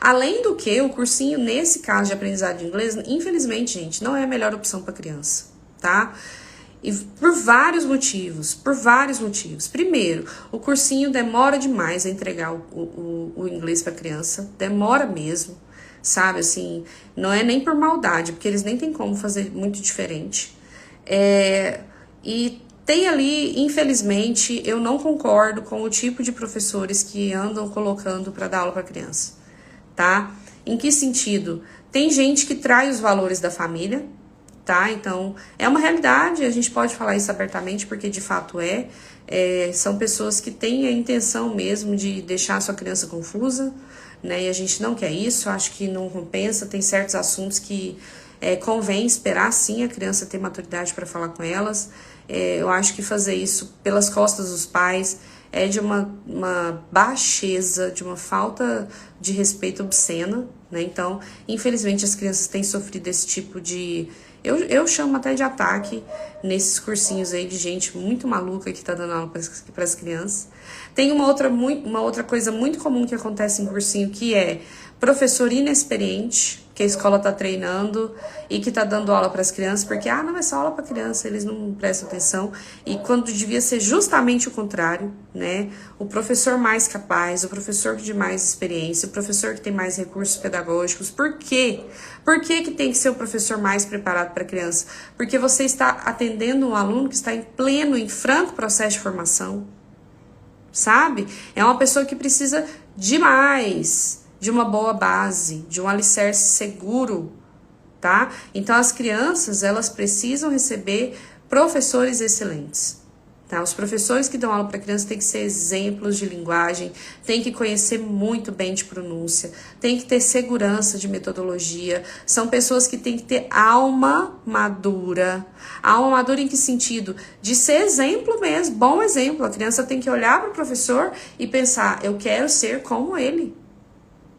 Além do que, o cursinho, nesse caso de aprendizado de inglês, infelizmente, gente, não é a melhor opção para criança, tá? E por vários motivos, Primeiro, o cursinho demora demais a entregar o inglês para criança, demora mesmo, sabe, assim, não é nem por maldade, porque eles nem tem como fazer muito diferente. E tem ali, infelizmente, eu não concordo com o tipo de professores que andam colocando para dar aula para criança, tá? Em que sentido? Tem gente que trai os valores da família, tá? Então, é uma realidade, a gente pode falar isso abertamente, porque de fato são pessoas que têm a intenção mesmo de deixar a sua criança confusa, né? E a gente não quer isso, acho que não compensa, tem certos assuntos que convém esperar sim a criança ter maturidade para falar com elas. Eu acho que fazer isso pelas costas dos pais é de uma baixeza, de uma falta de respeito obscena, né? Então, infelizmente, as crianças têm sofrido esse tipo de... Eu chamo até de ataque nesses cursinhos aí de gente muito maluca que tá dando aula para as crianças. Tem uma outra coisa muito comum que acontece em cursinho, que é professor inexperiente, que a escola tá treinando e que tá dando aula para as crianças, porque, não é só aula para criança, eles não prestam atenção. E quando devia ser justamente o contrário, né? O professor mais capaz, o professor de mais experiência, o professor que tem mais recursos pedagógicos. Por quê? Por que tem que ser o professor mais preparado para a criança? Porque você está atendendo um aluno que está em franco processo de formação, sabe? É uma pessoa que precisa demais de uma boa base, de um alicerce seguro, tá? Então, as crianças, elas precisam receber professores excelentes, tá? Os professores que dão aula para criança têm que ser exemplos de linguagem, têm que conhecer muito bem de pronúncia, têm que ter segurança de metodologia, são pessoas que têm que ter alma madura. Alma madura em que sentido? De ser exemplo mesmo, bom exemplo. A criança tem que olhar para o professor e pensar, eu quero ser como ele.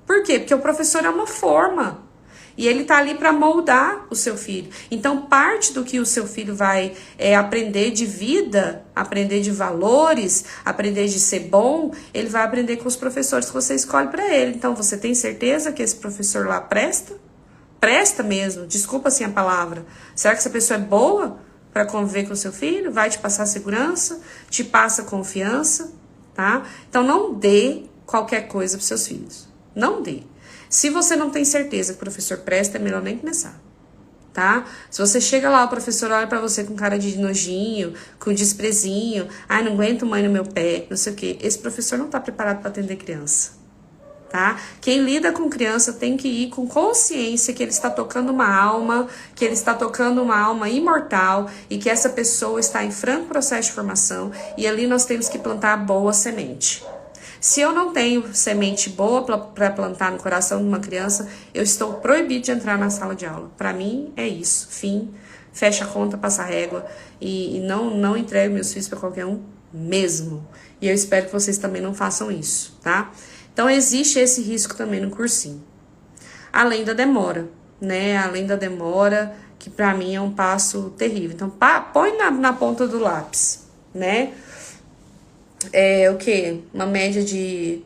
Por quê? Porque o professor é uma forma e ele tá ali para moldar o seu filho. Então, parte do que o seu filho vai aprender de vida, aprender de valores, aprender de ser bom, ele vai aprender com os professores que você escolhe para ele. Então, você tem certeza que esse professor lá presta? Presta mesmo, desculpa assim a palavra. Será que essa pessoa é boa para conviver com o seu filho? Vai te passar segurança? Te passa confiança? Tá? Então, não dê qualquer coisa para seus filhos. Não dê. Se você não tem certeza que o professor presta, é melhor nem começar, tá? Se você chega lá, o professor olha pra você com cara de nojinho, com desprezinho, não aguento mãe no meu pé, não sei o quê. Esse professor não tá preparado para atender criança, tá? Quem lida com criança tem que ir com consciência que ele está tocando uma alma, que ele está tocando uma alma imortal e que essa pessoa está em franco processo de formação e ali nós temos que plantar a boa semente. Se eu não tenho semente boa para plantar no coração de uma criança, eu estou proibido de entrar na sala de aula. Para mim, é isso. Fim, fecha a conta, passa a régua e não entrego meus filhos para qualquer um mesmo. E eu espero que vocês também não façam isso, tá? Então, existe esse risco também no cursinho. Além da demora, né? Além da demora, que para mim é um passo terrível. Então, põe na ponta do lápis, né? O quê? Uma média de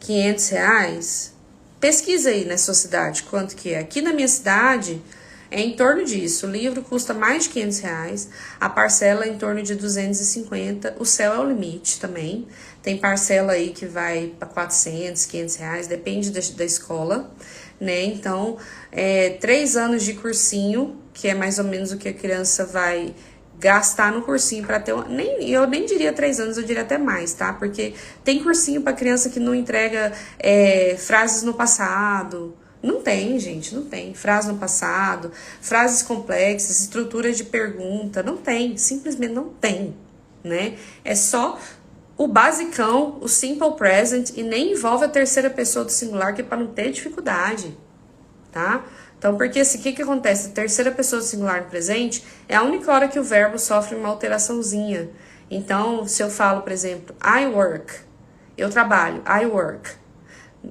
R$500? Pesquisa aí na sua cidade quanto que é. Aqui na minha cidade é em torno disso. O livro custa mais de R$500, a parcela é em torno de 250. O céu é o limite também. Tem parcela aí que vai para R$400, R$500, depende da escola, né? Então, 3 anos de cursinho, que é mais ou menos o que a criança vai gastar no cursinho para ter eu nem diria 3 anos, eu diria até mais, tá? Porque tem cursinho para criança que não entrega frases no passado. Não tem, gente, não tem. Frase no passado, frases complexas, estrutura de pergunta, não tem, simplesmente não tem, né? É só o basicão, o simple present, e nem envolve a terceira pessoa do singular, que é para não ter dificuldade, tá? Então, porque o que acontece? A terceira pessoa do singular no presente é a única hora que o verbo sofre uma alteraçãozinha. Então, se eu falo, por exemplo, I work, eu trabalho, I work.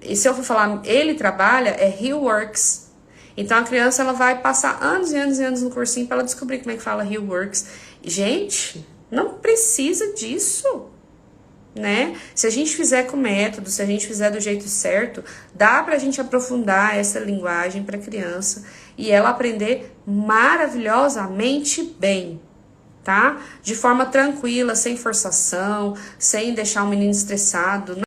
E se eu for falar ele trabalha, é he works. Então, a criança ela vai passar anos e anos e anos no cursinho para ela descobrir como é que fala he works. Gente, não precisa disso. né? Se a gente fizer com método, se a gente fizer do jeito certo, dá pra gente aprofundar essa linguagem pra criança e ela aprender maravilhosamente bem, tá? De forma tranquila, sem forçação, sem deixar o menino estressado.